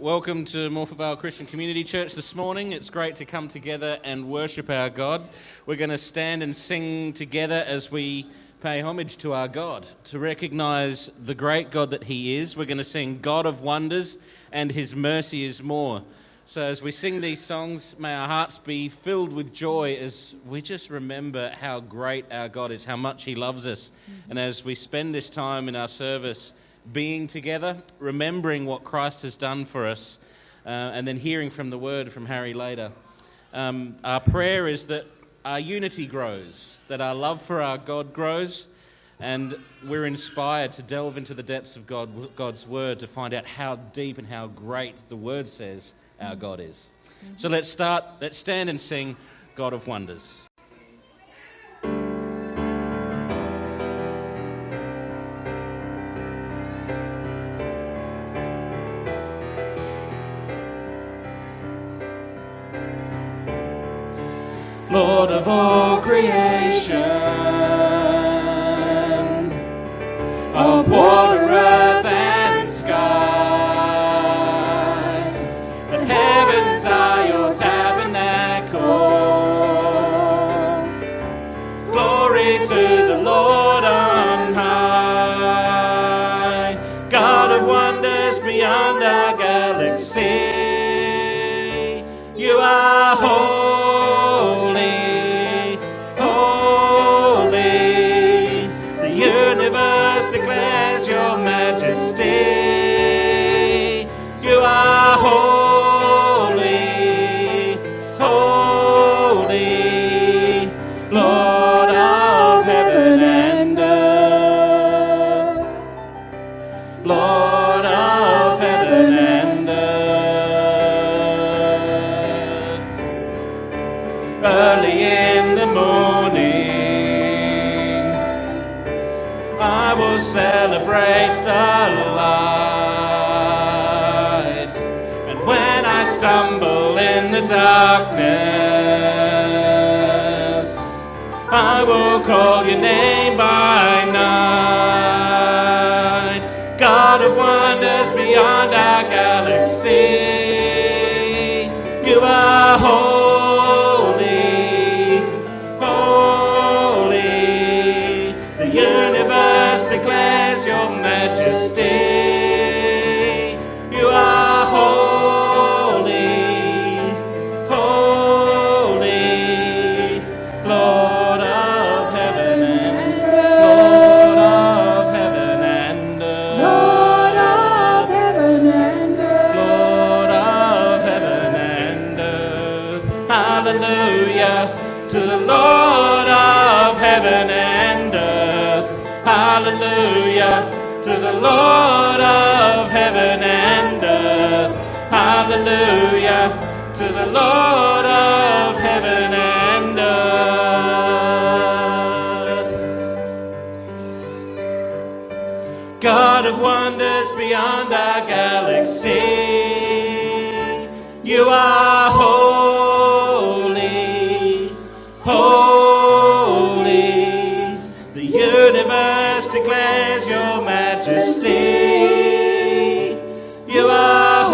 Welcome to Morphevale Christian Community Church this morning. It's great to come together and worship our God. We're going to stand and sing together as we pay homage to our God, to recognise the great God that He is. We're going to sing God of Wonders and His mercy is more. So as we sing these songs, may our hearts be filled with joy as we just remember how great our God is, how much He loves us. And as we spend this time in our service being together, remembering what Christ has done for us, and then hearing from the Word from Harry later. Our prayer is that our unity grows, that our love for our God grows, and we're inspired to delve into the depths of God's Word to find out how deep and how great the Word says our God is. So let's stand and sing God of Wonders. Lord of all creation, of water, earth, and sky, the heavens are your tabernacle. Glory to the Lord on high, God of wonders beyond our galaxy. You are holy. Your majesty, you are holy, holy, Lord of heaven and earth, Lord of heaven and earth. Early in the morning I will celebrate the light, and when I stumble in the darkness, I will call your name by night. God of wonders beyond our galaxy, you are holy, holy, the universe declares your majesty. You are holy, holy, Lord of heaven and Lord of heaven and Lord of heaven and Lord of heaven and earth. Hallelujah to the Lord of heaven and earth. Hallelujah to the Lord of heaven and earth. Hallelujah to the Lord of heaven and earth. God of wonders beyond our galaxy, you are holy, holy, the universe declares your majesty. You are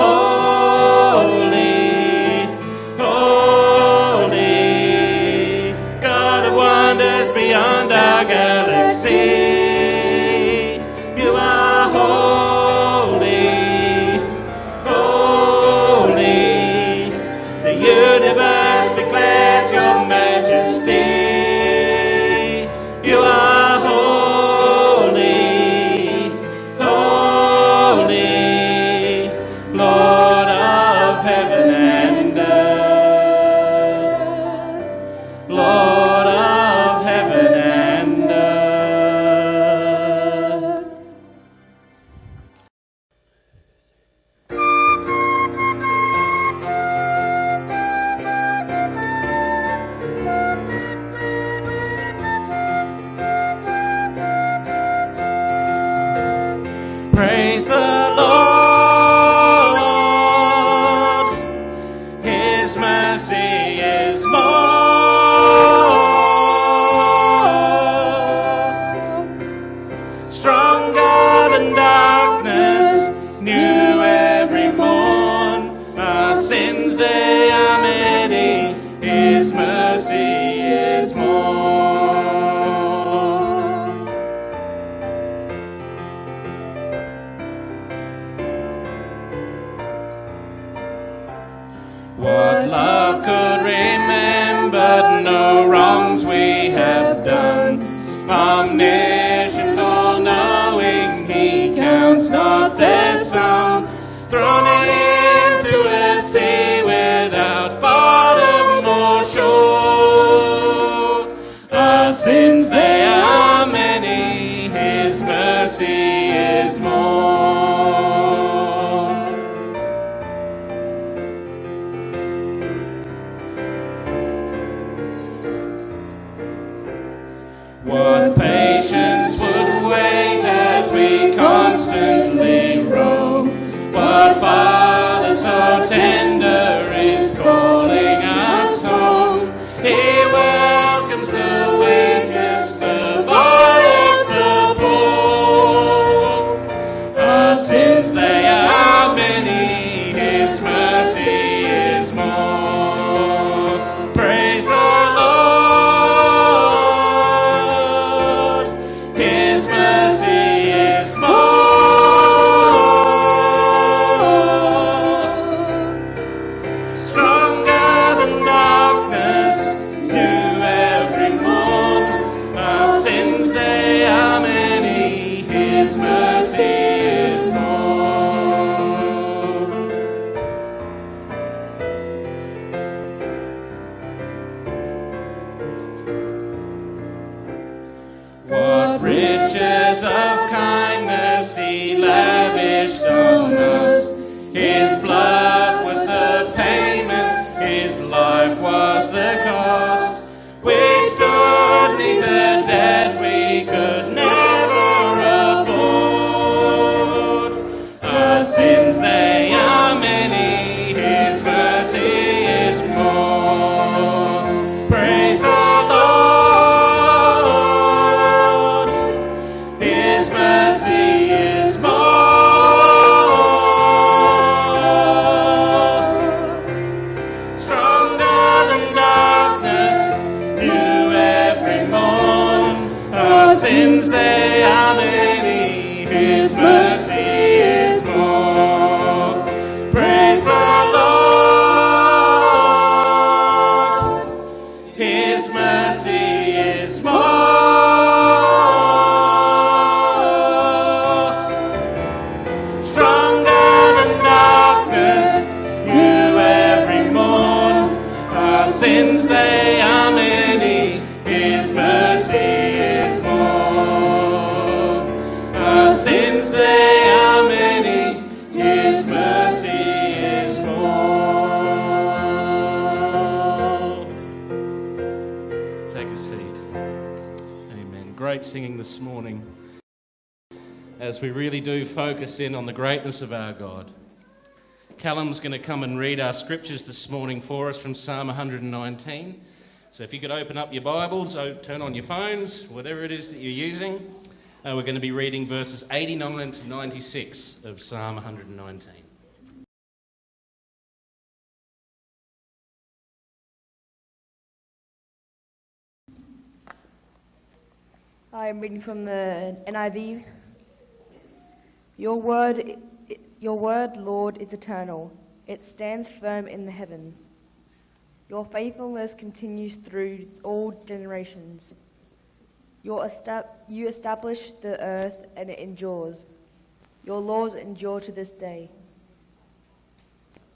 holy, holy, God of wonders beyond our galaxy. You are holy, holy, the universe declares your majesty. You are holy, holy, Lord of heaven and earth, Lord of heaven and earth. Praise the Lord, His mercy is more, stronger than darkness, new every morning. riches of kindness he lavished on us. His blood was the payment, his life was the cost. We stood neath the debt we could never afford. Our sins, they are many, his mercy is more. Praise the Lord, his mercy is more. Stronger than darkness, new every morn. Our sins, they are many, his mercy is more. Praise the Lord, his mercy is more. Stronger than darkness, new every morn. Our sins, they are many, his mercy is more. Our sins, they are many, his mercy is more. Take a seat. Amen. Great singing this morning as we really do focus in on the greatness of our God. Callum's going to come and read our scriptures this morning for us from Psalm 119. So if you could open up your Bibles, turn on your phones, whatever it is that you're using. We're going to be reading verses 89 to 96 of Psalm 119. I am reading from the NIV. Your word, Lord, is eternal. It stands firm in the heavens. Your faithfulness continues through all generations. You establish the earth and it endures. Your laws endure to this day.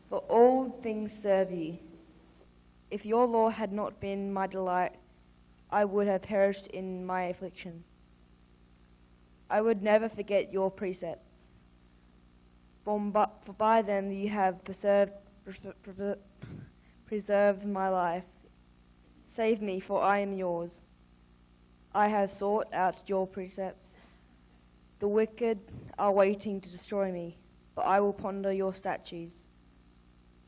For all things serve you. If your law had not been my delight, I would have perished in my affliction. I would never forget your precepts. For by them you have preserved my life. Save me, for I am yours. I have sought out your precepts. The wicked are waiting to destroy me, but I will ponder your statutes.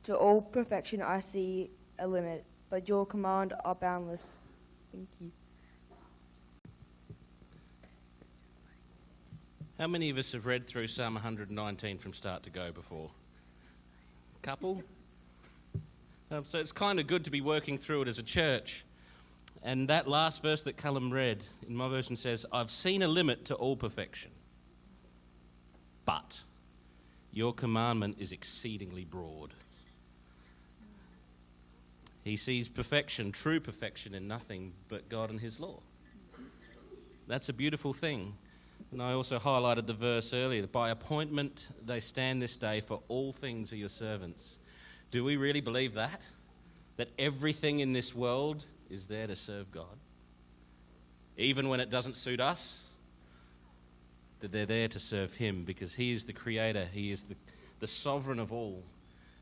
To all perfection I see a limit, but your commands are boundless. Thank you. How many of us have read through Psalm 119 from start to go before? Couple? So it's kind of good to be working through it as a church. And that last verse that Callum read, in my version says, I've seen a limit to all perfection, but your commandment is exceedingly broad. He sees perfection, true perfection, in nothing but God and his law. That's a beautiful thing. And I also highlighted the verse earlier, by appointment they stand this day, for all things are your servants. Do we really believe that? That everything in this world is there to serve God? Even when it doesn't suit us? That they're there to serve him, because he is the creator, he is the sovereign of all.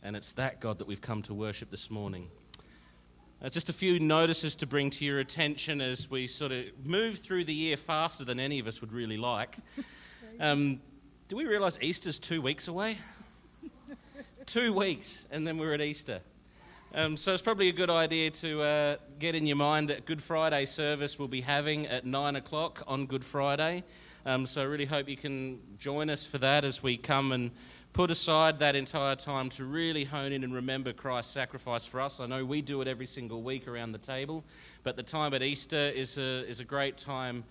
And it's that God that we've come to worship this morning. Just a few notices to bring to your attention as we sort of move through the year faster than any of us would really like. Do we realise Easter's 2 weeks away? 2 weeks, and then we're at Easter. So it's probably a good idea to get in your mind that Good Friday service we'll be having at 9 o'clock on Good Friday. So I really hope you can join us for that as we come and put aside that entire time to really hone in and remember Christ's sacrifice for us. I know we do it every single week around the table, but the time at Easter is a great time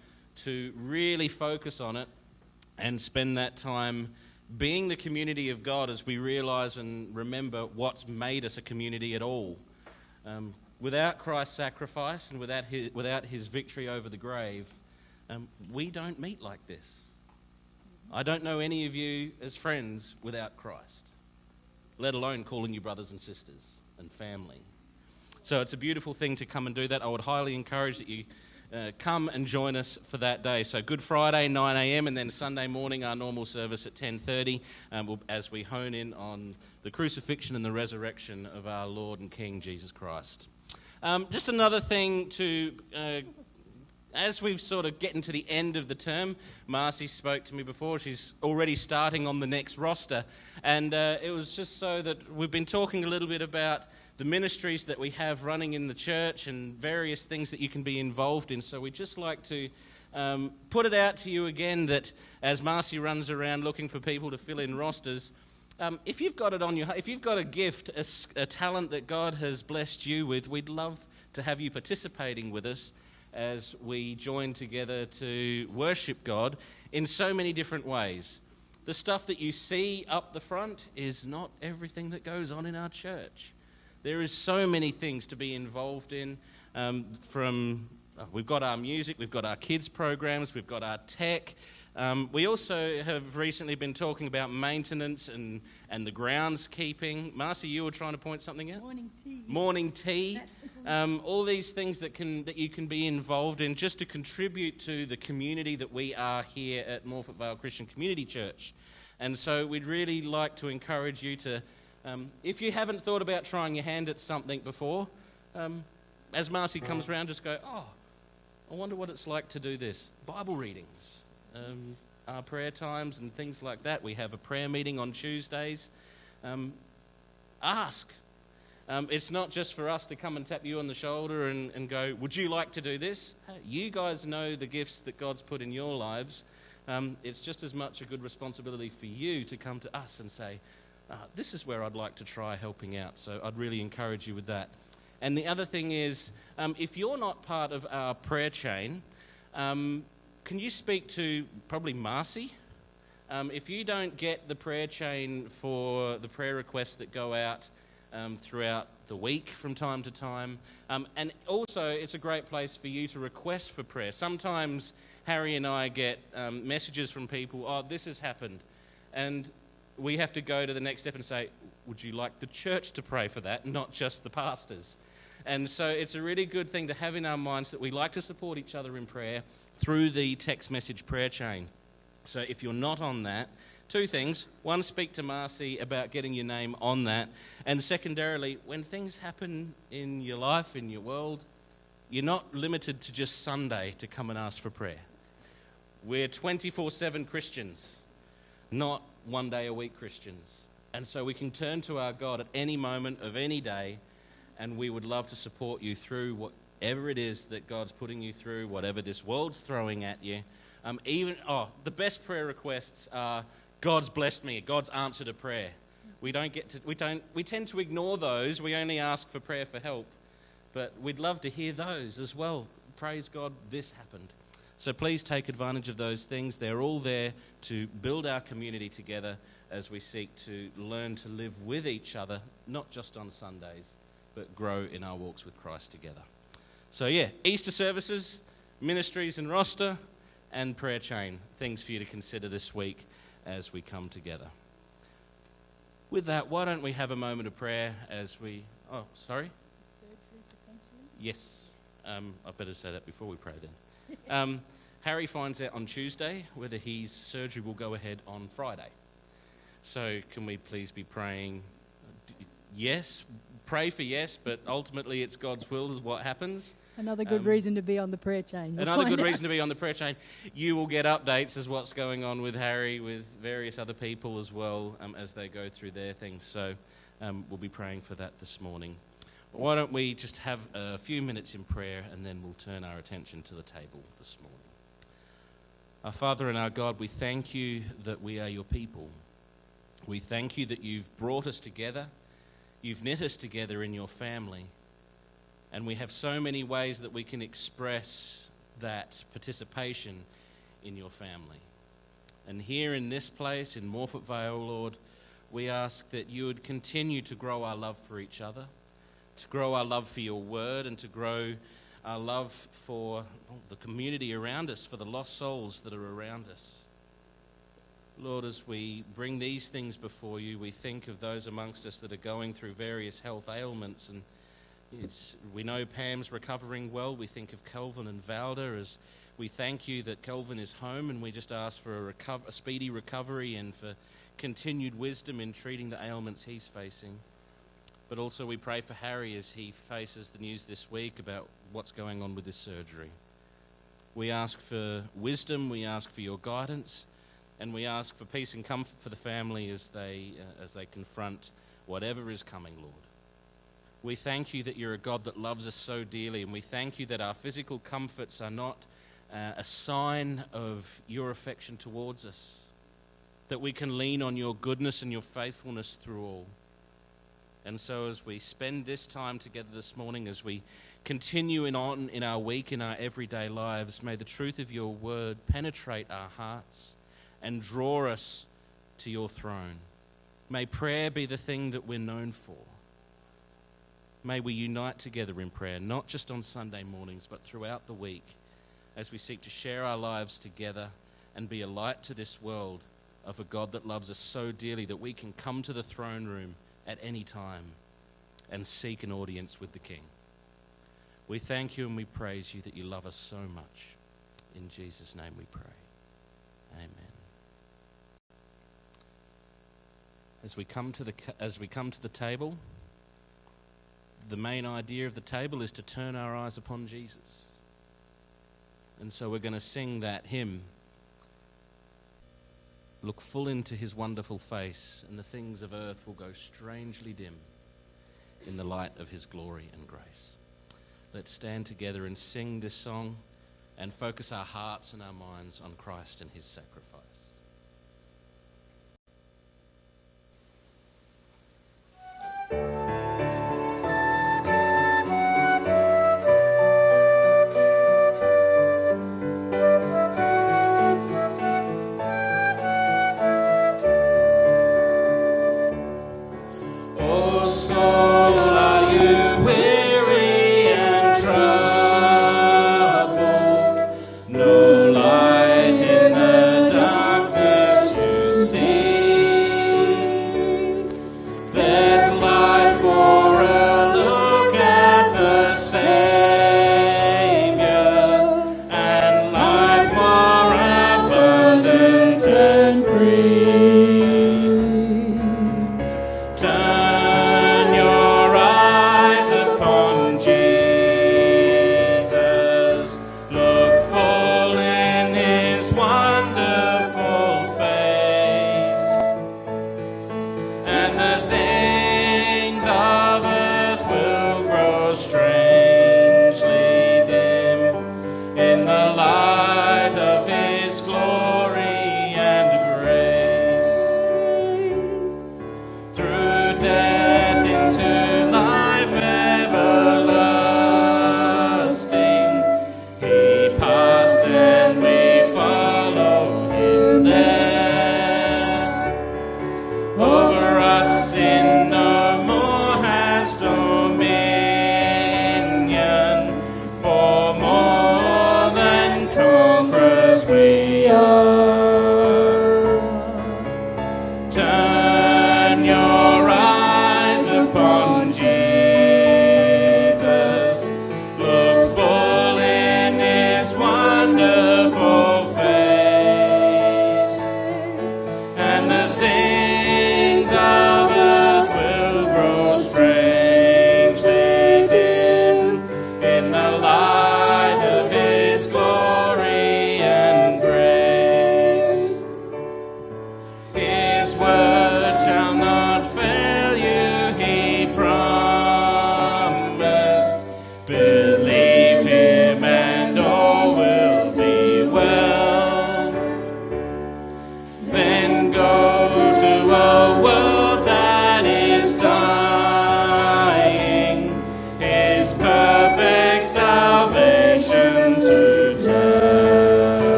to really focus on it and spend that time being the community of God as we realise and remember what's made us a community at all. Without Christ's sacrifice and without his victory over the grave, we don't meet like this. I don't know any of you as friends without Christ, let alone calling you brothers and sisters and family. So it's a beautiful thing to come and do that. I would highly encourage that you come and join us for that day. So Good Friday, 9 a.m, and then Sunday morning, our normal service at 10:30, as we hone in on the crucifixion and the resurrection of our Lord and King, Jesus Christ. Just another thing to... as we've sort of getting to the end of the term, Marcy spoke to me before. She's already starting on the next roster. And it was just so that we've been talking a little bit about the ministries that we have running in the church and various things that you can be involved in. So we'd just like to put it out to you again that as Marcy runs around looking for people to fill in rosters, if you've got it on your, if you've got a gift, a talent that God has blessed you with, we'd love to have you participating with us as we join together to worship God in so many different ways. The stuff that you see up the front is not everything that goes on in our church. There is so many things to be involved in, we've got our music, we've got our kids programs, we've got our tech. We also have recently been talking about maintenance and the groundskeeping. Marcy, you were trying to point something out? Morning tea. All these things that you can be involved in just to contribute to the community that we are here at Morfett Vale Christian Community Church. And so we'd really like to encourage you to, if you haven't thought about trying your hand at something before, as Marcy comes around, just go, I wonder what it's like to do this. Bible readings. Our prayer times and things like that. We have a prayer meeting on Tuesdays. Ask. It's not just for us to come and tap you on the shoulder and go, would you like to do this? You guys know the gifts that God's put in your lives. It's just as much a good responsibility for you to come to us and say, this is where I'd like to try helping out. So I'd really encourage you with that. And the other thing is, if you're not part of our prayer chain, can you speak to probably Marcy? If you don't get the prayer chain for the prayer requests that go out throughout the week from time to time, and also it's a great place for you to request for prayer. Sometimes Harry and I get messages from people, this has happened, and we have to go to the next step and say, would you like the church to pray for that, not just the pastors? And so it's a really good thing to have in our minds that we like to support each other in prayer through the text message prayer chain. So if you're not on that, two things. One, speak to Marcy about getting your name on that. And secondarily, when things happen in your life, in your world, you're not limited to just Sunday to come and ask for prayer. We're 24/7 Christians, not one day a week Christians. And so we can turn to our God at any moment of any day, and we would love to support you through whatever it is that God's putting you through, whatever this world's throwing at you. The best prayer requests are, God's blessed me, God's answered a prayer. We tend to ignore those. We only ask for prayer for help. But we'd love to hear those as well. Praise God, this happened. So please take advantage of those things. They're all there to build our community together as we seek to learn to live with each other, not just on Sundays, but grow in our walks with Christ together. So Easter services, ministries and roster, and prayer chain. Things for you to consider this week as we come together. With that, why don't we have a moment of prayer as we... Oh, sorry? Surgery, potentially? Yes. I better say that before we pray then. Harry finds out on Tuesday whether his surgery will go ahead on Friday. So can we please be praying yes? Pray for yes, but ultimately it's God's will is what happens. Another good reason to be on the prayer chain. Another good reason to be on the prayer chain. You will get updates as what's going on with Harry, with various other people as well, as they go through their things. So we'll be praying for that this morning. Why don't we just have a few minutes in prayer, and then we'll turn our attention to the table this morning. Our Father and our God, we thank you that we are your people. We thank you that you've brought us together. You've knit us together in your family. And we have so many ways that we can express that participation in your family. And here in this place, in Morfett Vale, Lord, we ask that you would continue to grow our love for each other, to grow our love for your word, and to grow our love for the community around us, for the lost souls that are around us. Lord, as we bring these things before you, we think of those amongst us that are going through various health ailments, and We know Pam's recovering well. We think of Kelvin and Valda as we thank you that Kelvin is home, and we just ask for a speedy recovery and for continued wisdom in treating the ailments he's facing. But also we pray for Harry as he faces the news this week about what's going on with his surgery. We ask for wisdom, we ask for your guidance, and we ask for peace and comfort for the family as they confront whatever is coming, Lord. We thank you that you're a God that loves us so dearly, and we thank you that our physical comforts are not a sign of your affection towards us, that we can lean on your goodness and your faithfulness through all. And so as we spend this time together this morning, as we continue on in our week, in our everyday lives, may the truth of your word penetrate our hearts and draw us to your throne. May prayer be the thing that we're known for. May we unite together in prayer, not just on Sunday mornings, but throughout the week, as we seek to share our lives together and be a light to this world of a God that loves us so dearly that we can come to the throne room at any time and seek an audience with the King. We thank you and we praise you that you love us so much. In Jesus' name we pray. Amen. As we come to the table, the main idea of the table is to turn our eyes upon Jesus. And so we're going to sing that hymn, look full into his wonderful face, and the things of earth will go strangely dim in the light of his glory and grace. Let's stand together and sing this song and focus our hearts and our minds on Christ and his sacrifice. No light in the dark.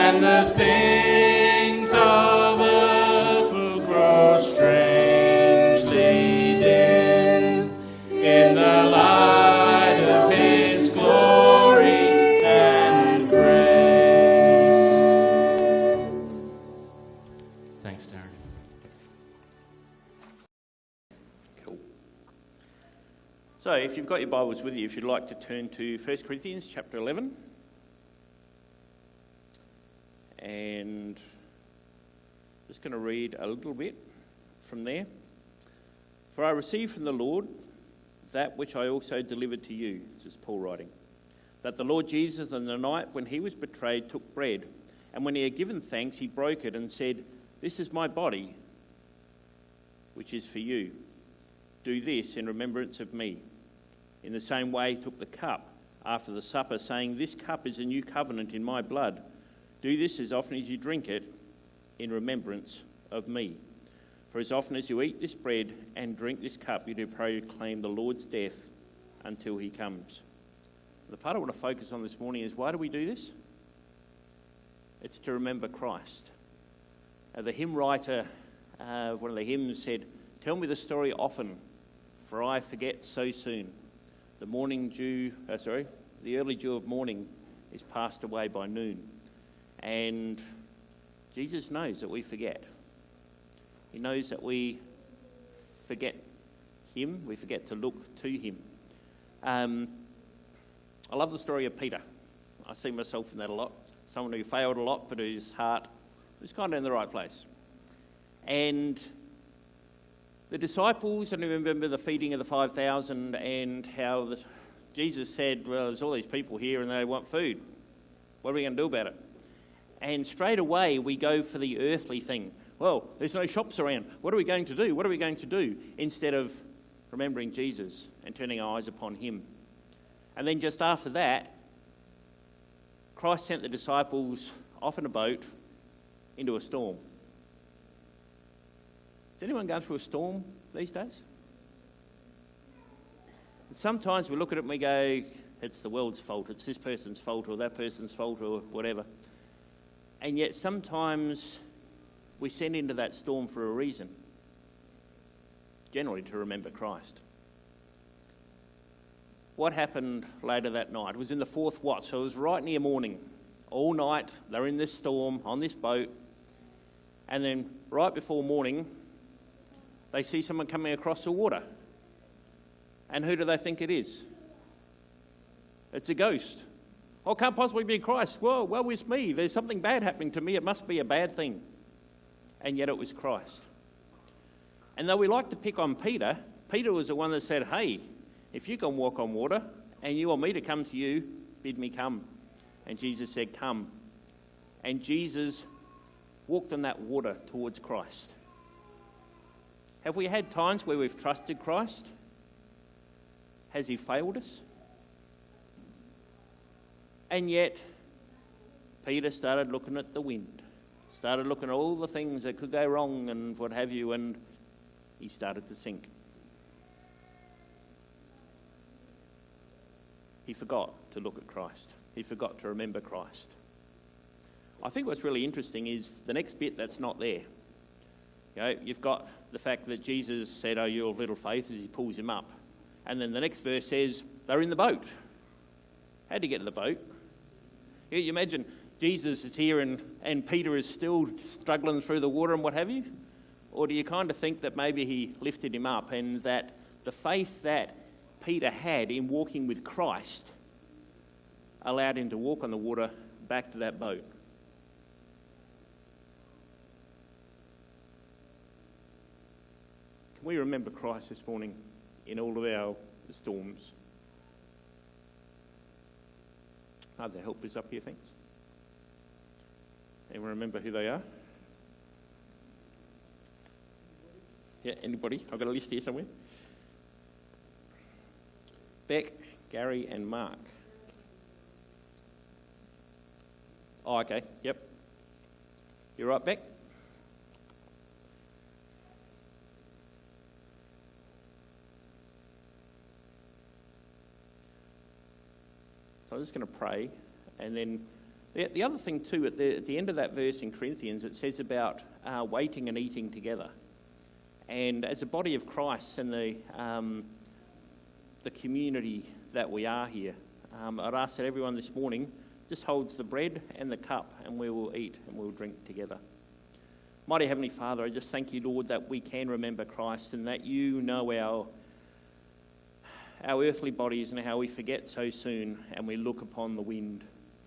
and the things of earth will grow strangely dim in the light of his glory and grace. Thanks, Darren. Cool. So if you've got your Bibles with you, if you'd like to turn to 1 Corinthians chapter 11. And I'm just going to read a little bit from there. For I received from the Lord that which I also delivered to you, this is Paul writing, that the Lord Jesus on the night when he was betrayed took bread, and when he had given thanks, he broke it and said, "This is my body, which is for you. Do this in remembrance of me." In the same way he took the cup after the supper, saying, "This cup is a new covenant in my blood. Do this as often as you drink it in remembrance of me. For as often as you eat this bread and drink this cup, you do proclaim the Lord's death until he comes." The part I want to focus on this morning is, why do we do this? It's to remember Christ. The hymn writer, one of the hymns said, "Tell me the story often, for I forget so soon. The early dew of morning is passed away by noon." And Jesus knows that we forget. He knows that we forget him, we forget to look to him. I love the story of Peter. I see myself in that a lot. Someone who failed a lot, but whose heart was kind of in the right place. And the disciples, and remember the feeding of the 5,000 and how Jesus said, "Well, there's all these people here and they want food. What are we going to do about it?" And straight away we go for the earthly thing. Well, there's no shops around. What are we going to do? What are we going to do? Instead of remembering Jesus and turning our eyes upon him. And then just after that, Christ sent the disciples off in a boat into a storm. Is anyone going through a storm these days? Sometimes we look at it and we go, it's the world's fault, it's this person's fault or that person's fault or whatever. And yet sometimes we send into that storm for a reason, generally to remember Christ. What happened later that night? It was in the fourth watch, so it was right near morning. All night they're in this storm on this boat, and then right before morning they see someone coming across the water. And who do they think it is? It's a ghost. Oh, can't possibly be Christ. Well, it's me. There's something bad happening to me. It must be a bad thing. And yet it was Christ. And though we like to pick on Peter, Peter was the one that said, "Hey, if you can walk on water and you want me to come to you, bid me come." And Jesus said, "Come." And Jesus walked on that water towards Christ. Have we had times where we've trusted Christ? Has he failed us? And yet, Peter started looking at the wind, started looking at all the things that could go wrong and what have you, and he started to sink. He forgot to look at Christ. He forgot to remember Christ. I think what's really interesting is the next bit that's not there. You know, you've got the fact that Jesus said, "Oh, you of little faith," as he pulls him up. And then the next verse says, they're in the boat. How'd he get in the boat? You imagine Jesus is here and Peter is still struggling through the water and what have you? Or do you kind of think that maybe he lifted him up and that the faith that Peter had in walking with Christ allowed him to walk on the water back to that boat? Can we remember Christ this morning in all of our storms? Are there helpers up here, thanks? Anyone remember who they are? Yeah, anybody? I've got a list here somewhere. Beck, Gary and Mark. Oh, okay, yep. You right, Beck? So I'm just going to pray, and then The other thing too, at the end of that verse in Corinthians, it says about waiting and eating together. And as a body of Christ and the community that we are here, I'd ask that everyone this morning just holds the bread and the cup, and we will eat and we'll drink together. Mighty Heavenly Father, I just thank you, Lord, that we can remember Christ and that you know our earthly bodies and how we forget so soon and we look upon the wind.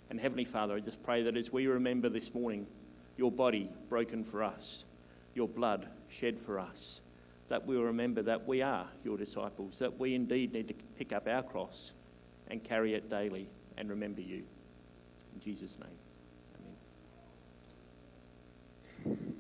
And Heavenly Father, I just pray that as we remember this morning your body broken for us, your blood shed for us, that we'll remember that we are your disciples, that we indeed need to pick up our cross and carry it daily and remember you. In Jesus' name, amen.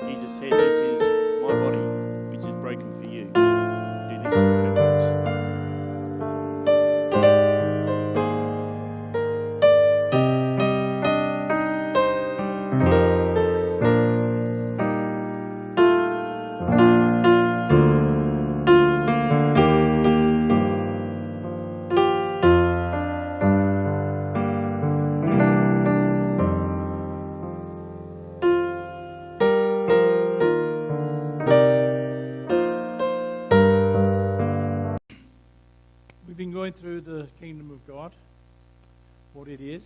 Jesus said, "This is my body, which is broken for you. Do this in remembrance." We've been going through the kingdom of God, what it is.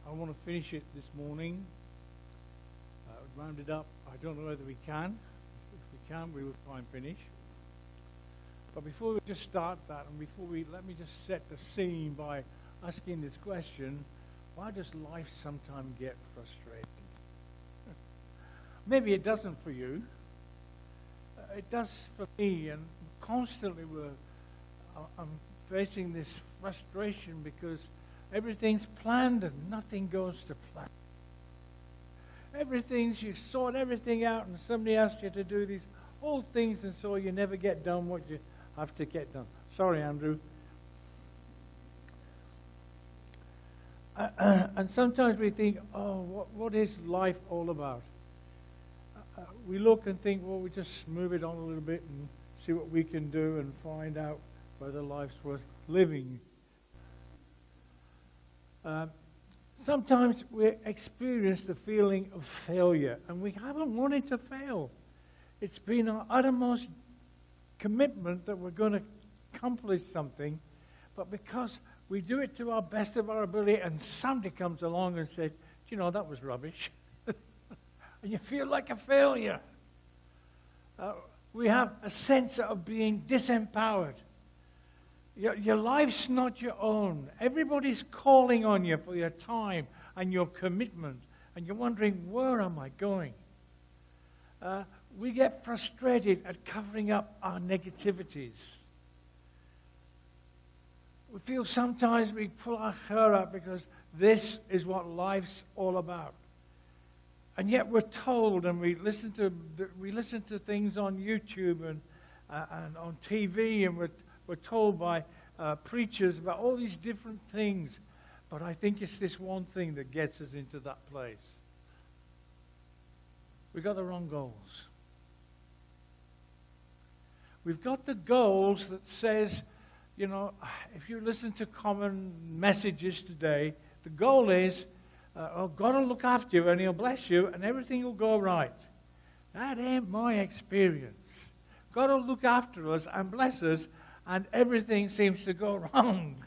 I want to finish it this morning, round it up. I don't know whether we can. If we can, we will try and finish. But before we just start that, and let me just set the scene by asking this question: why does life sometimes get frustrating? Maybe it doesn't for you. It does for me, and constantly I'm facing this frustration because everything's planned and nothing goes to plan. You sort everything out and somebody asks you to do these whole things, and so you never get done what you have to get done. Sorry, Andrew. And sometimes we think, what is life all about? We look and think, well, we just move it on a little bit and see what we can do and find out whether life's worth living. Sometimes we experience the feeling of failure, and we haven't wanted to fail. It's been our uttermost commitment that we're going to accomplish something, but because we do it to our best of our ability and somebody comes along and says, that was rubbish, and you feel like a failure. We have a sense of being disempowered. Your life's not your own. Everybody's calling on you for your time and your commitment, and you're wondering, where am I going? We get frustrated at covering up our negativities. We feel sometimes we pull our hair out because this is what life's all about. And yet we're told, and we listen to things on YouTube and on TV, and we're told by preachers about all these different things. But I think it's this one thing that gets us into that place. We've got the wrong goals. We've got the goals that says, if you listen to common messages today, the goal is, God will look after you and He'll bless you and everything will go right. That ain't my experience. God will look after us and bless us and everything seems to go wrong.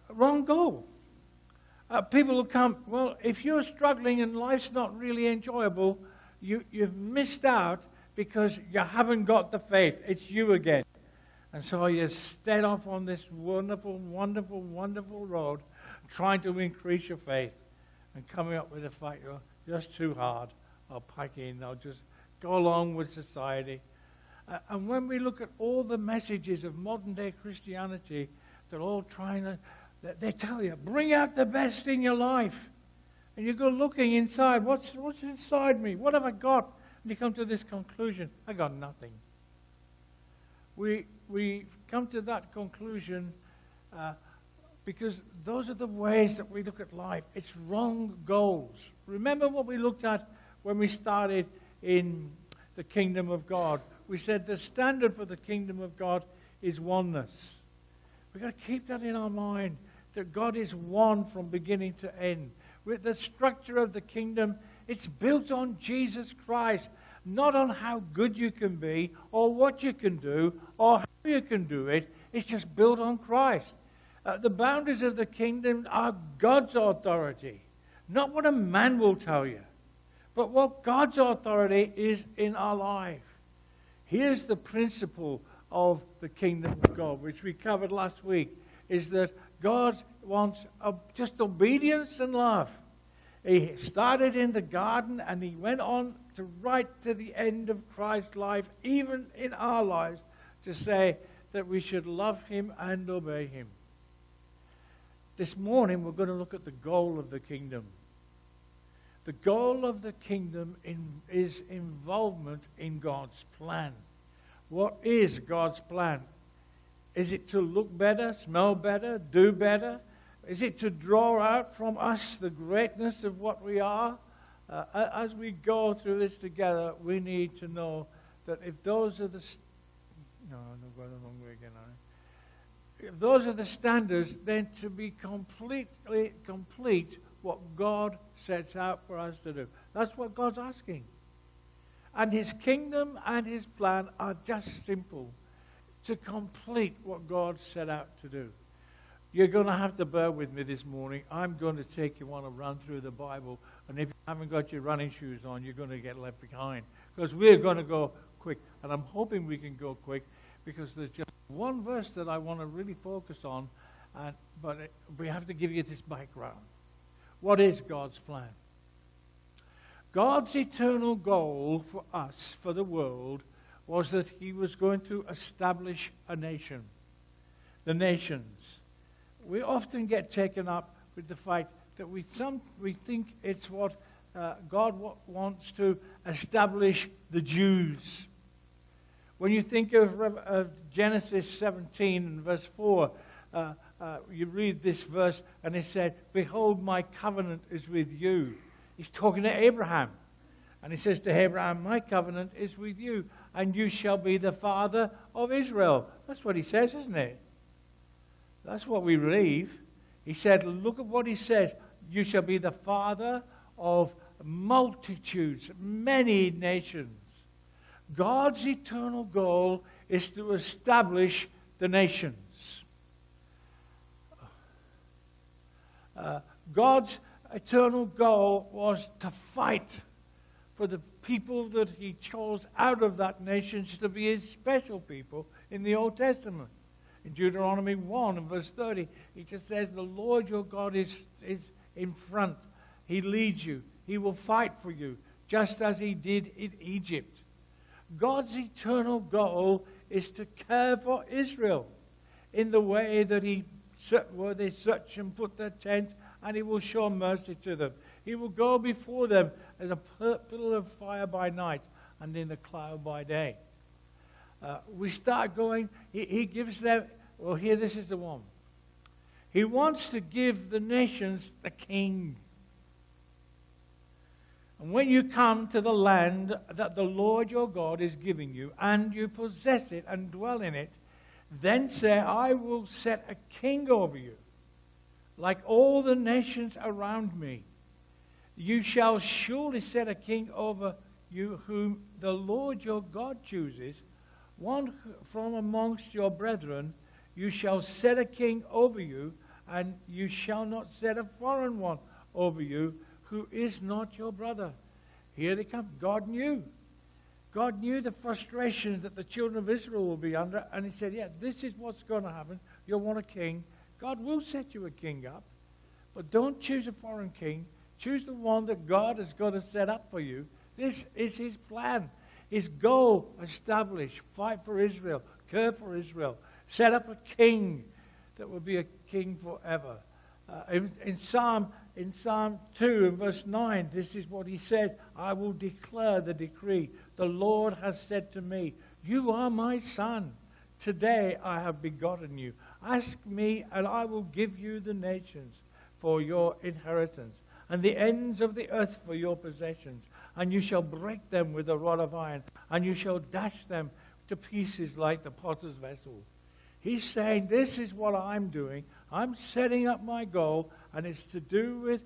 Wrong goal. People will come, well, if you're struggling and life's not really enjoyable, you've missed out because you haven't got the faith. It's you again. And so you set off on this wonderful, wonderful, wonderful road, trying to increase your faith and coming up with the fact, you're just too hard. I'll pack in. I'll just go along with society. And when we look at all the messages of modern-day Christianity, they're all trying to, they tell you, bring out the best in your life. And you go looking inside, what's inside me? What have I got? And you come to this conclusion, I got nothing. We come to that conclusion because those are the ways that we look at life. It's wrong goals. Remember what we looked at when we started in the kingdom of God. We said the standard for the kingdom of God is oneness. We've got to keep that in our mind, that God is one from beginning to end. With the structure of the kingdom, it's built on Jesus Christ, not on how good you can be or what you can do or how you can do it. It's just built on Christ. The boundaries of the kingdom are God's authority, not what a man will tell you, but what God's authority is in our life. Here's the principle of the kingdom of God, which we covered last week, is that God wants just obedience and love. He started in the garden and he went on to right to the end of Christ's life, even in our lives, to say that we should love him and obey him. This morning we're going to look at the goal of the kingdom. The goal of the kingdom is involvement in God's plan. What is God's plan? Is it to look better, smell better, do better? Is it to draw out from us the greatness of what we are? As we go through this together, we need to know that if those are the... No, I'm going the wrong way again, aren't I? If those are the standards, then to be completely complete what God sets out for us to do. That's what God's asking. And his kingdom and his plan are just simple. To complete what God set out to do. You're going to have to bear with me this morning. I'm going to take you on a run through the Bible. And if you haven't got your running shoes on, you're going to get left behind. Because we're going to go quick. And I'm hoping we can go quick because there's just one verse that I want to really focus on. But we have to give you this background. What is God's plan? God's eternal goal for us, for the world, was that he was going to establish a nation. The nations. We often get taken up with the fact that we think it's what God wants to establish the Jews. When you think of Genesis 17 and verse 4, you read this verse and it said, "Behold, my covenant is with you." He's talking to Abraham. And he says to Abraham, "My covenant is with you, and you shall be the father of Israel." That's what he says, isn't it? That's what we believe. He said, look at what he says. You shall be the father of multitudes, many nations. God's eternal goal is to establish the nations. God's eternal goal was to fight for the people that he chose out of that nation to be his special people in the Old Testament. In Deuteronomy 1 and verse 30, he just says, the Lord your God is in front. He leads you. He will fight for you, just as he did in Egypt. God's eternal goal is to care for Israel in the way that where they search and put their tent, and he will show mercy to them. He will go before them as a pillar of fire by night and in a cloud by day. We start going, he gives them, well, here, this is the one. He wants to give the nations a king. And when you come to the land that the Lord your God is giving you, and you possess it and dwell in it, then say, I will set a king over you, like all the nations around me. You shall surely set a king over you whom the Lord your God chooses, one from amongst your brethren, you shall set a king over you, and you shall not set a foreign one over you, who is not your brother. Here they come. God knew. God knew the frustrations that the children of Israel will be under, and he said, yeah, this is what's going to happen. You'll want a king. God will set you a king up, but don't choose a foreign king. Choose the one that God has got to set up for you. This is his plan. His goal, establish, fight for Israel, care for Israel, set up a king that will be a king forever. In Psalm 2, in verse 9, this is what he said, I will declare the decree. The Lord has said to me, you are my son. Today I have begotten you. Ask me, and I will give you the nations for your inheritance, and the ends of the earth for your possessions. And you shall break them with a rod of iron, and you shall dash them to pieces like the potter's vessel. He's saying, this is what I'm doing. I'm setting up my goal, and it's to do with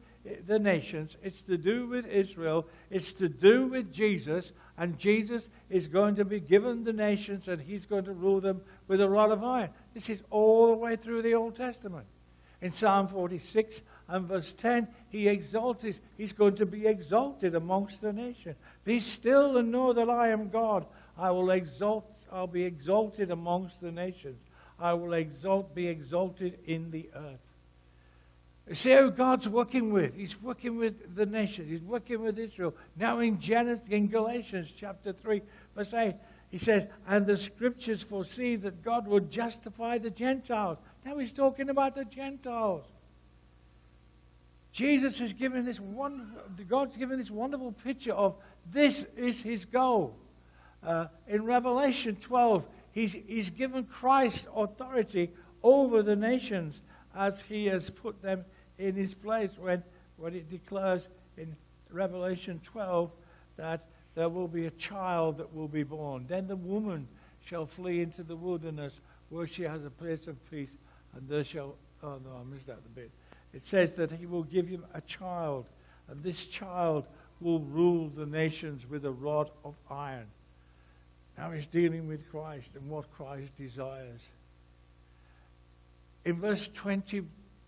the nations. It's to do with Israel. It's to do with Jesus, and Jesus is going to be given the nations, and he's going to rule them with a rod of iron. This is all the way through the Old Testament. In Psalm 46 and verse 10, he's going to be exalted amongst the nation. Be still and know that I am God. I'll be exalted amongst the nations. I will be exalted in the earth. You see who God's working with? He's working with the nations. He's working with Israel. Now in Galatians chapter 3, verse 8, he says, and the scriptures foresee that God will justify the Gentiles. Now he's talking about the Gentiles. Jesus is giving God's given this wonderful picture of this is his goal. In Revelation 12, he's given Christ authority over the nations as he has put them in his place when it declares in Revelation 12 that there will be a child that will be born. Then the woman shall flee into the wilderness where she has a place of peace, and there shall... Oh no, I missed out the bit. It says that he will give him a child, and this child will rule the nations with a rod of iron. Now he's dealing with Christ and what Christ desires. In verse 20,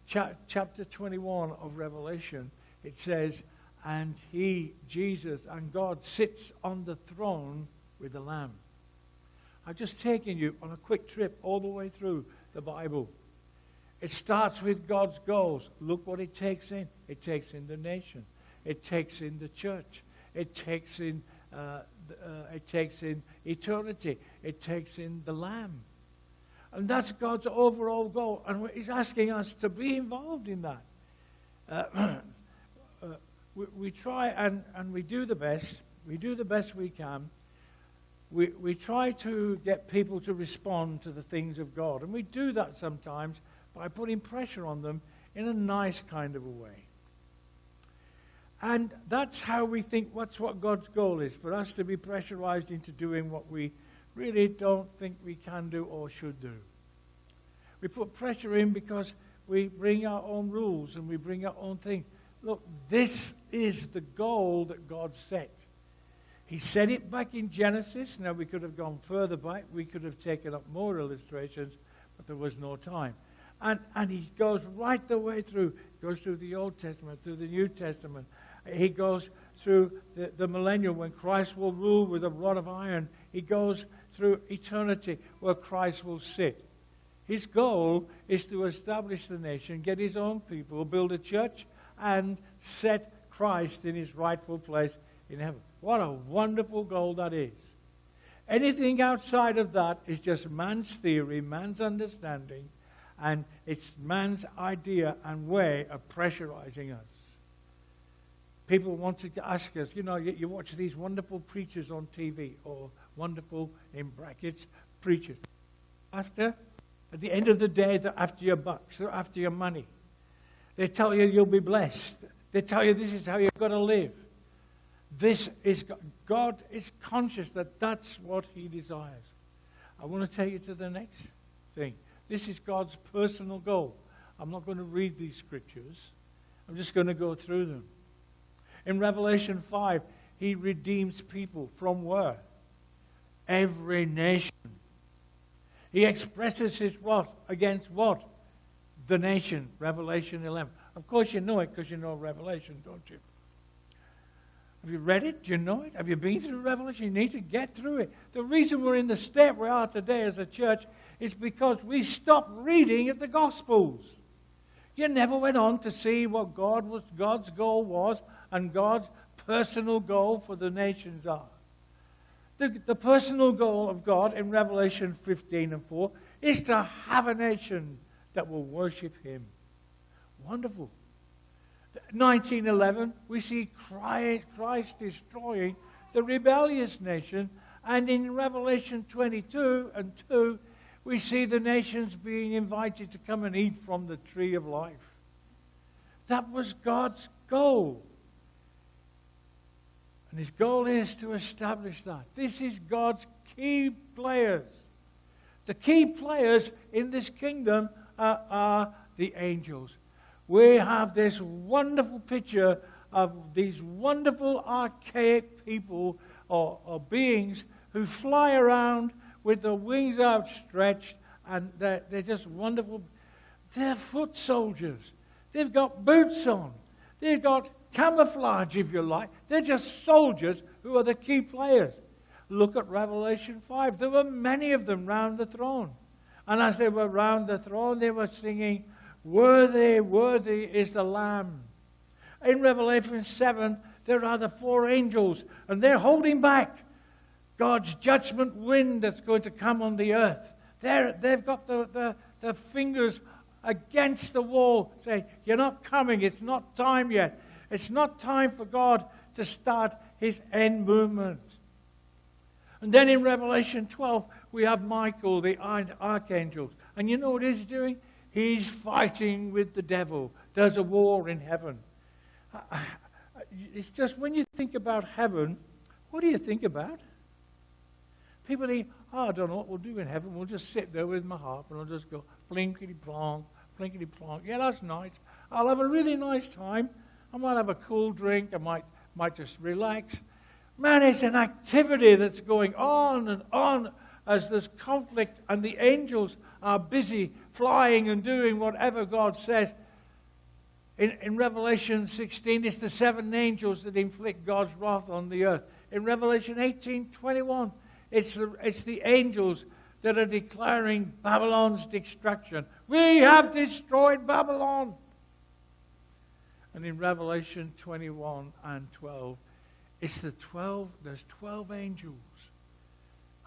chapter 21 of Revelation, it says, and he, Jesus, and God sits on the throne with the Lamb. I've just taken you on a quick trip all the way through the Bible. It starts with God's goals. Look what it takes in. It takes in the nation. It takes in the church. It takes in eternity. It takes in the Lamb. And that's God's overall goal. And he's asking us to be involved in that. We try and we do the best. We do the best we can. We try to get people to respond to the things of God. And we do that sometimes by putting pressure on them in a nice kind of a way. And that's how we think, that's what God's goal is, for us to be pressurized into doing what we really don't think we can do or should do. We put pressure in because we bring our own rules and we bring our own thing. Look, this is the goal that God set. He said it back in Genesis. Now, we could have gone further back. We could have taken up more illustrations, but there was no time. And he goes right the way through. He goes through the Old Testament, through the New Testament. He goes through the millennium when Christ will rule with a rod of iron. He goes through eternity where Christ will sit. His goal is to establish the nation, get his own people, build a church, and set Christ in his rightful place in heaven. What a wonderful goal that is. Anything outside of that is just man's theory, man's understanding, and it's man's idea and way of pressurizing us. People want to ask us, you watch these wonderful preachers on TV, or wonderful, in brackets, preachers. At the end of the day, they're after your bucks, they're after your money. They tell you you'll be blessed. They tell you this is how you've got to live. God is conscious that that's what he desires. I want to take you to the next thing. This is God's personal goal. I'm not going to read these scriptures. I'm just going to go through them. In Revelation 5, he redeems people from where? every nation. He expresses his wrath against what? The nation, Revelation 11. Of course you know it because you know Revelation, don't you? Have you read it? Do you know it? Have you been through Revelation? You need to get through it. The reason we're in the state we are today as a church is because we stopped reading at the Gospels. You never went on to see what God's goal was and God's personal goal for the nations are. The personal goal of God in Revelation 15 and 4 is to have a nation that will worship Him. Wonderful. 1911, we see Christ destroying the rebellious nation. And in Revelation 22 and 2, we see the nations being invited to come and eat from the tree of life. That was God's goal. And His goal is to establish that. This is God's key players. The key players in this kingdom are the angels. We have this wonderful picture of these wonderful archaic people or beings who fly around with their wings outstretched, and they're just wonderful. They're foot soldiers. They've got boots on. They've got camouflage, if you like. They're just soldiers who are the key players. Look at Revelation 5. There were many of them round the throne. And as they were round the throne, they were singing, "Worthy, worthy is the Lamb." In Revelation 7, there are the four angels, and they're holding back God's judgment wind that's going to come on the earth. They've got their fingers against the wall, saying, "You're not coming, it's not time yet. It's not time for God to start His end movement." And then in Revelation 12, we have Michael, the archangel. And you know what he's doing? He's fighting with the devil. There's a war in heaven. It's just when you think about heaven, what do you think about? People think, I don't know what we'll do in heaven. We'll just sit there with my harp and I'll just go plinkety-plonk, plinkety-plonk. Yeah, that's nice. I'll have a really nice time. I might have a cool drink. I might just relax. Man, it's an activity that's going on and on as there's conflict and the angels are busy flying and doing whatever God says. In Revelation 16, it's the seven angels that inflict God's wrath on the earth. In Revelation 18:21, it's the angels that are declaring Babylon's destruction. We have destroyed Babylon. And in Revelation 21 and 12, there's 12 angels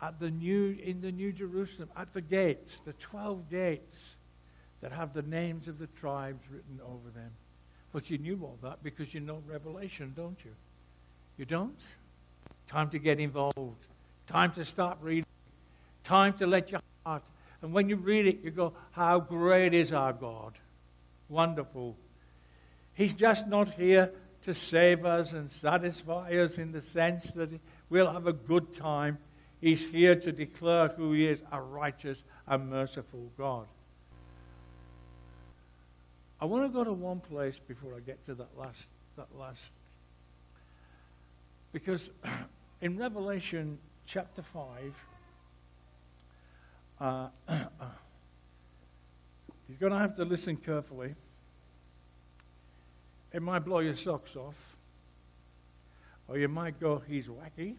in the New Jerusalem, at the gates, the 12 gates that have the names of the tribes written over them. But you knew all that because you know Revelation, don't you? You don't? Time to get involved. Time to start reading. Time to let your heart. And when you read it, you go, how great is our God. Wonderful. He's just not here to save us and satisfy us in the sense that we'll have a good time. He's here to declare who He is, a righteous and merciful God. I want to go to one place before I get to that last. Because in Revelation chapter 5, you're going to have to listen carefully. It might blow your socks off. Or you might go, he's wacky.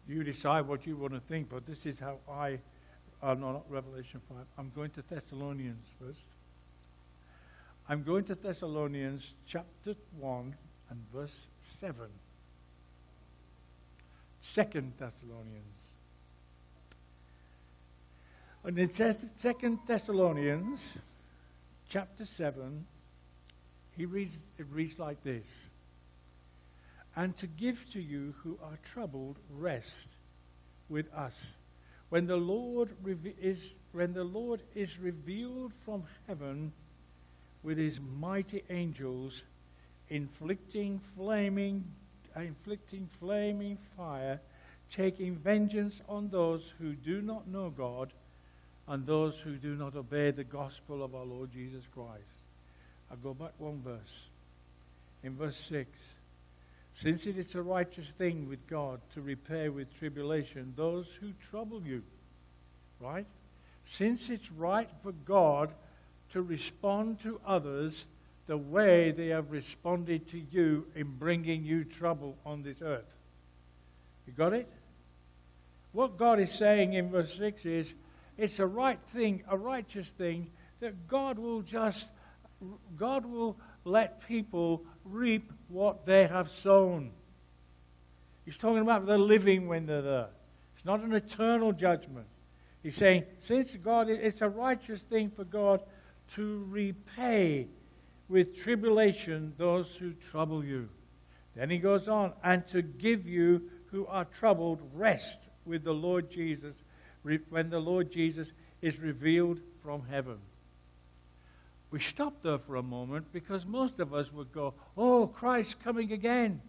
You decide what you want to think, but this is how not Revelation 5. I'm going to Thessalonians first. I'm going to Thessalonians chapter 1 and verse 7. 2 Thessalonians. And in 2 Thessalonians chapter 7, it reads like this. And to give to you who are troubled rest with us, when the Lord is revealed from heaven with His mighty angels, inflicting flaming fire, taking vengeance on those who do not know God and those who do not obey the gospel of our Lord Jesus Christ. I'll go back one verse. In verse 6, Since it is a righteous thing with God to repay with tribulation those who trouble you. Right? Since it's right for God to respond to others the way they have responded to you in bringing you trouble on this earth. You got it? What God is saying in verse 6 is, it's a right thing, a righteous thing, that God will let people reap what they have sown. He's talking about the living when they're there. It's not an eternal judgment. He's saying, since God, it's a righteous thing for God to repay with tribulation those who trouble you. Then he goes on, and to give you who are troubled rest with the Lord Jesus, when the Lord Jesus is revealed from heaven. We stop there for a moment because most of us would go, oh, Christ's coming again.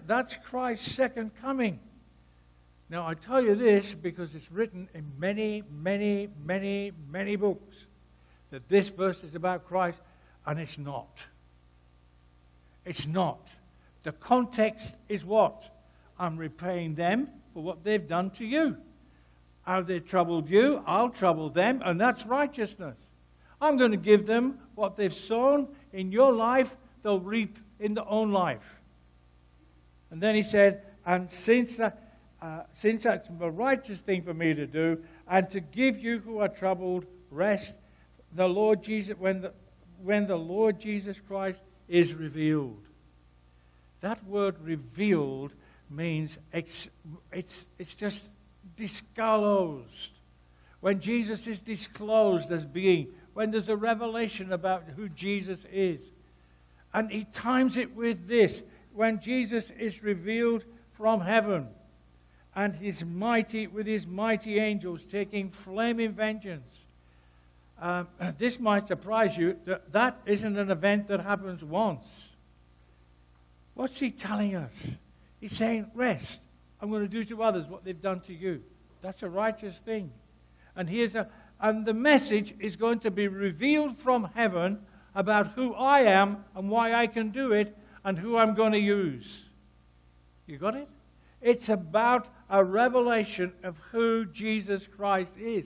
That's Christ's second coming. Now, I tell you this because it's written in many, many, many, many books that this verse is about Christ, and it's not. It's not. The context is what? I'm repaying them for what they've done to you. How they troubled you, I'll trouble them, and that's righteousness. I'm going to give them what they've sown in your life, they'll reap in their own life. And then he said, and since that's a righteous thing for me to do, and to give you who are troubled rest, the Lord Jesus, when the Lord Jesus Christ is revealed. That word revealed means it's just disclosed. When Jesus is disclosed as being, when there's a revelation about who Jesus is. And he times it with this, when Jesus is revealed from heaven, and with his mighty angels taking flaming vengeance. This might surprise you, that isn't an event that happens once. What's he telling us? He's saying, rest. I'm going to do to others what they've done to you. That's a righteous thing. And the message is going to be revealed from heaven about who I am and why I can do it and who I'm going to use. You got it? It's about a revelation of who Jesus Christ is.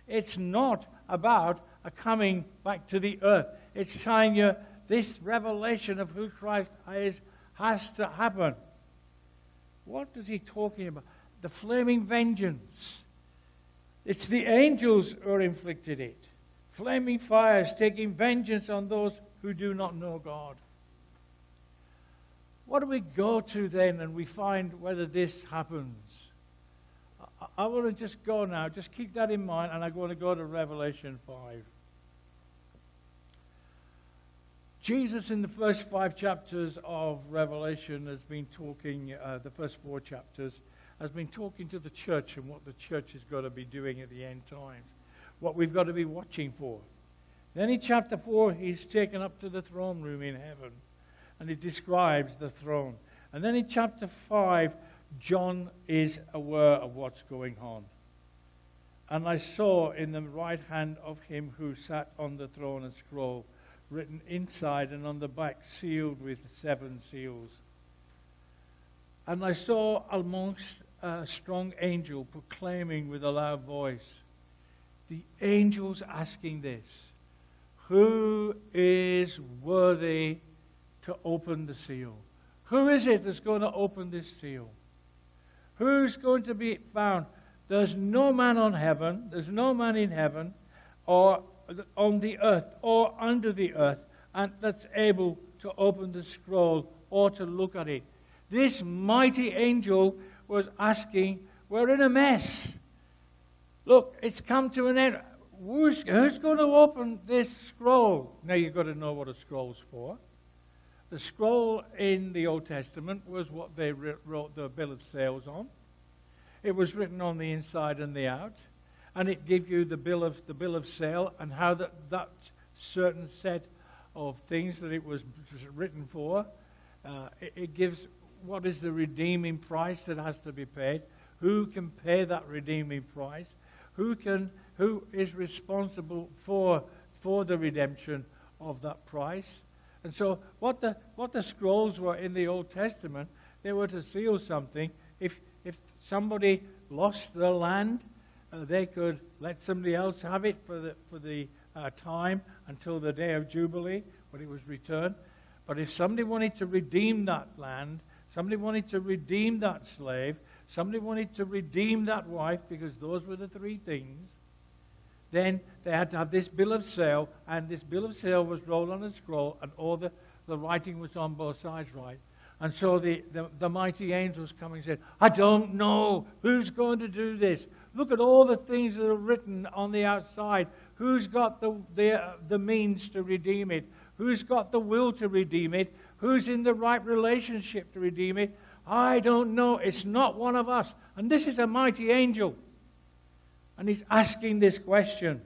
It's not about a coming back to the earth. It's telling you this revelation of who Christ is has to happen. What is he talking about? The flaming vengeance. It's the angels who are inflicted it. Flaming fires taking vengeance on those who do not know God. What do we go to then and we find whether this happens? I want to just go now. Just keep that in mind, and I'm going to go to Revelation 5. Jesus, in the first 5 chapters of Revelation, has been talking, the first 4 chapters, has been talking to the church and what the church is going to be doing at the end times, what we've got to be watching for. Then in chapter 4, he's taken up to the throne room in heaven, and he describes the throne. And then in chapter 5, John is aware of what's going on. And I saw in the right hand of him who sat on the throne a scroll written inside and on the back, sealed with 7 seals. And I saw amongst a strong angel proclaiming with a loud voice, the angels asking this, who is worthy to open the seal? Who is it that's going to open this seal? Who's going to be found? There's no man on heaven, there's no man in heaven, or on the earth, or under the earth, and that's able to open the scroll or to look at it. This mighty angel was asking, we're in a mess. Look, it's come to an end. Who's going to open this scroll? Now you've got to know what a scroll's for. The scroll in the Old Testament was what they wrote the bill of sales on. It was written on the inside and the out, and it gave you the bill of sale and how that certain set of things that it was written for. It gives what is the redeeming price that has to be paid, who can pay that redeeming price, who is responsible for the redemption of that price. And so what the scrolls were in the Old Testament, they were to seal something. If somebody lost their land, they could let somebody else have it for the time until the day of Jubilee, when it was returned. But if somebody wanted to redeem that land, somebody wanted to redeem that slave, somebody wanted to redeem that wife, because those were the three things, then they had to have this bill of sale, and this bill of sale was rolled on a scroll, and all the writing was on both sides, right? And so the mighty angels come and said, I don't know who's going to do this. Look at all the things that are written on the outside. Who's got the means to redeem it? Who's got the will to redeem it? Who's in the right relationship to redeem it? I don't know. It's not one of us. And this is a mighty angel. And he's asking this question.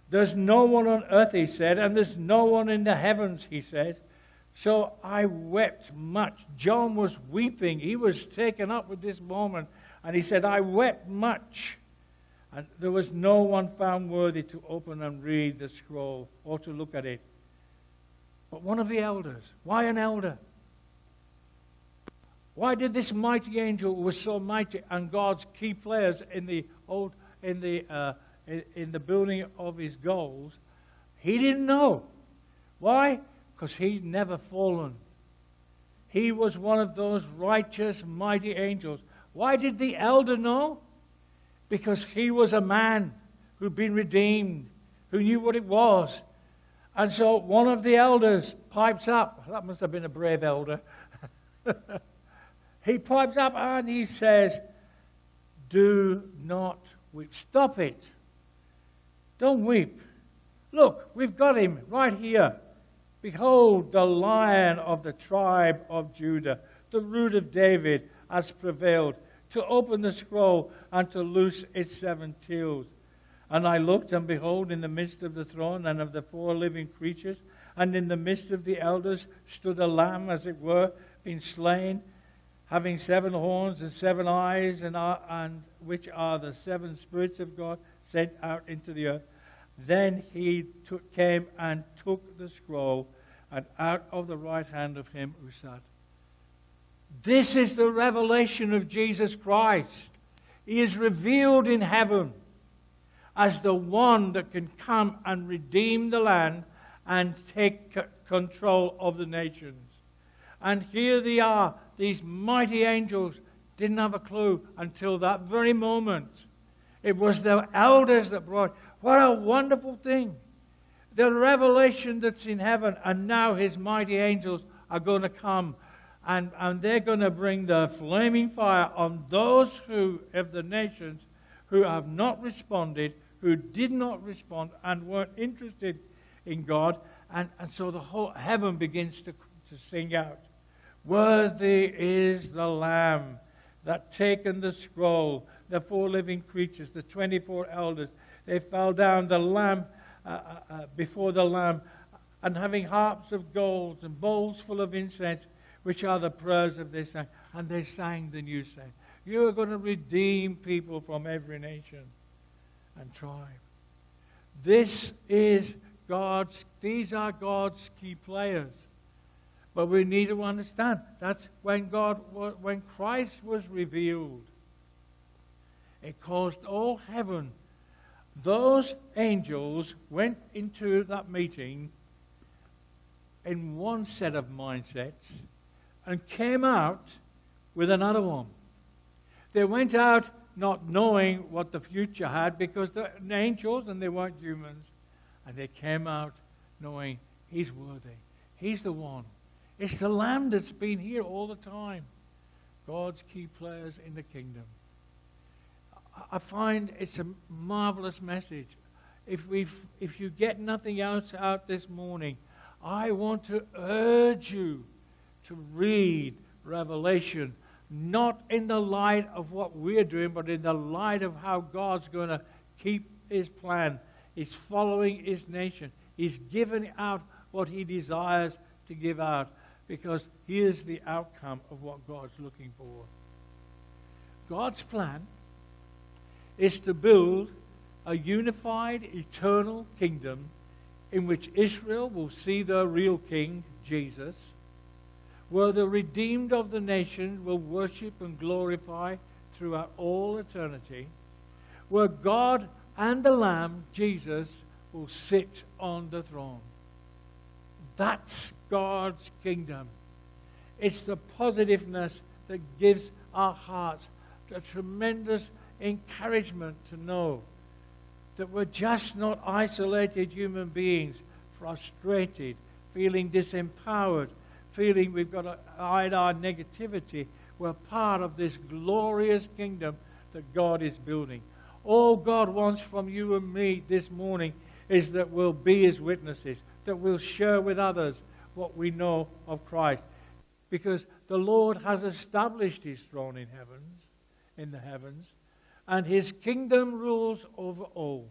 There's no one on earth, he said, and there's no one in the heavens, he says. So I wept much. John was weeping. He was taken up with this moment. And he said, I wept much. And there was no one found worthy to open and read the scroll or to look at it. But one of the elders. Why an elder? Why did this mighty angel, who was so mighty and God's key players in the building of his goals, he didn't know. Why? Because he'd never fallen. He was one of those righteous, mighty angels. Why did the elder know? Because he was a man who'd been redeemed, who knew what it was. And so one of the elders pipes up. That must have been a brave elder. He pipes up and he says, do not weep. Stop it. Don't weep. Look, we've got him right here. Behold, the Lion of the tribe of Judah, the Root of David, has prevailed to open the scroll and to loose its 7 seals. And I looked, and behold, in the midst of the throne and of the 4 living creatures, and in the midst of the elders stood a lamb, as it were, been slain, having 7 horns and 7 eyes, and which are the 7 spirits of God sent out into the earth. Then he came and took the scroll, and out of the right hand of him who sat. This is the revelation of Jesus Christ. He is revealed in heaven as the one that can come and redeem the land and take control of the nations. And here they are, these mighty angels didn't have a clue until that very moment. It was the elders that brought. What a wonderful thing. The revelation that's in heaven, and now his mighty angels are going to come, and they're going to bring the flaming fire on those who, of the nations, who have not responded, who did not respond, and weren't interested in God. And so the whole heaven begins to sing out, worthy is the Lamb that taken the scroll. The 4 living creatures, the 24 elders, they fell down the Lamb before the Lamb, and having harps of gold and bowls full of incense, which are the prayers of this song. And they sang the new song. You are going to redeem people from every nation and tribe. These are God's key players. But we need to understand that's when Christ was revealed. It caused all heaven. Those angels went into that meeting in one set of mindsets and came out with another one. They went out not knowing what the future had, because they're angels and they weren't humans. And they came out knowing he's worthy. He's the one. It's the Lamb that's been here all the time. God's key players in the kingdom. I find it's a marvelous message. If you get nothing else out this morning, I want to urge you to read Revelation, not in the light of what we're doing, but in the light of how God's going to keep his plan. He's following his nation. He's giving out what he desires to give out, because here's the outcome of what God's looking for. God's plan is to build a unified, eternal kingdom in which Israel will see their real king, Jesus, where the redeemed of the nations will worship and glorify throughout all eternity, where God and the Lamb, Jesus, will sit on the throne. That's God's kingdom. It's the positiveness that gives our hearts a tremendous encouragement to know that we're just not isolated human beings, frustrated, feeling disempowered, feeling we've got to hide our negativity. We're part of this glorious kingdom that God is building. All God wants from you and me this morning is that we'll be His witnesses, that we'll share with others what we know of Christ. Because the Lord has established His throne in the heavens, and His kingdom rules over all.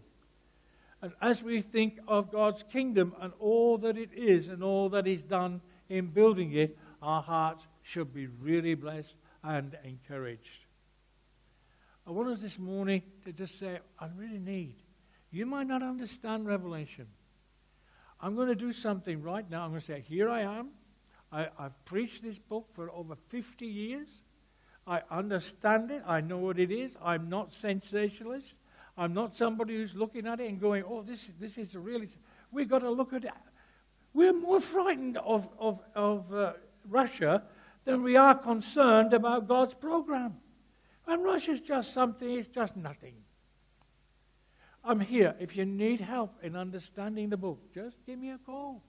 And as we think of God's kingdom and all that it is and all that He's done in building it, our hearts should be really blessed and encouraged. I want us this morning to just say, I really need. You might not understand Revelation. I'm going to do something right now. I'm going to say, here I am. I've preached this book for over 50 years. I understand it. I know what it is. I'm not sensationalist. I'm not somebody who's looking at it and going, oh, this is really... We've got to look at it. We're more frightened of Russia than we are concerned about God's program. And Russia's just something, it's just nothing. I'm here. If you need help in understanding the book, just give me a call.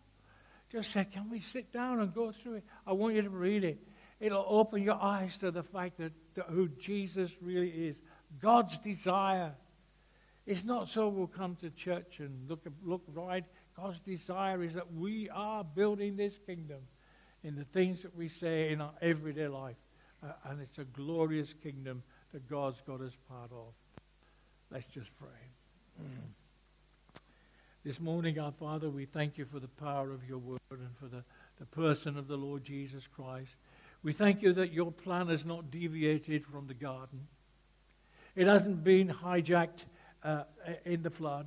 Just say, can we sit down and go through it? I want you to read it. It'll open your eyes to the fact that who Jesus really is. God's desire. It's not so we'll come to church and look right. God's desire is that we are building this kingdom in the things that we say in our everyday life. And it's a glorious kingdom that God's got us part of. Let's just pray. This morning, our Father, we thank you for the power of your word and for the person of the Lord Jesus Christ. We thank you that your plan has not deviated from the garden. It hasn't been hijacked in the flood.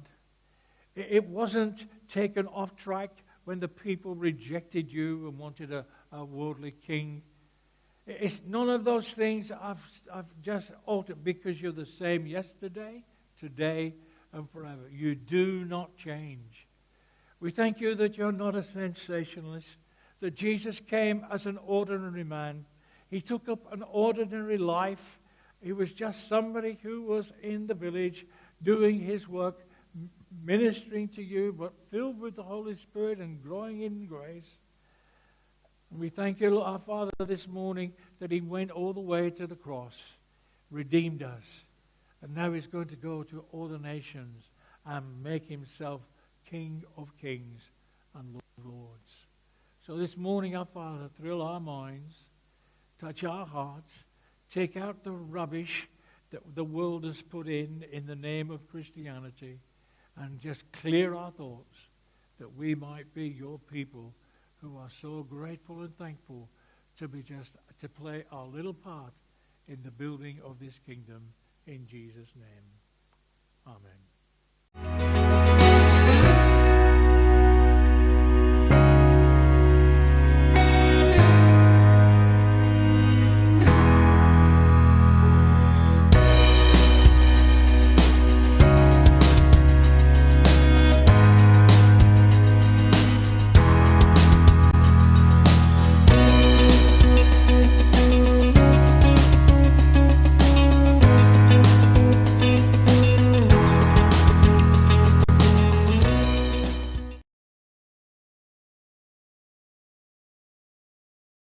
It wasn't taken off track when the people rejected you and wanted a worldly king. It's none of those things I've just altered, because you're the same yesterday, today, and forever. You do not change. We thank you that you're not a sensationalist, that Jesus came as an ordinary man. He took up an ordinary life. He was just somebody who was in the village doing his work, ministering to you, but filled with the Holy Spirit and growing in grace. And we thank you, our Father, this morning that he went all the way to the cross, redeemed us, and now he's going to go to all the nations and make himself King of kings and Lord of lords. So this morning, our Father, thrill our minds, touch our hearts, take out the rubbish that the world has put in the name of Christianity, and just clear our thoughts that we might be your people who are so grateful and thankful to play our little part in the building of this kingdom in Jesus' name. Amen.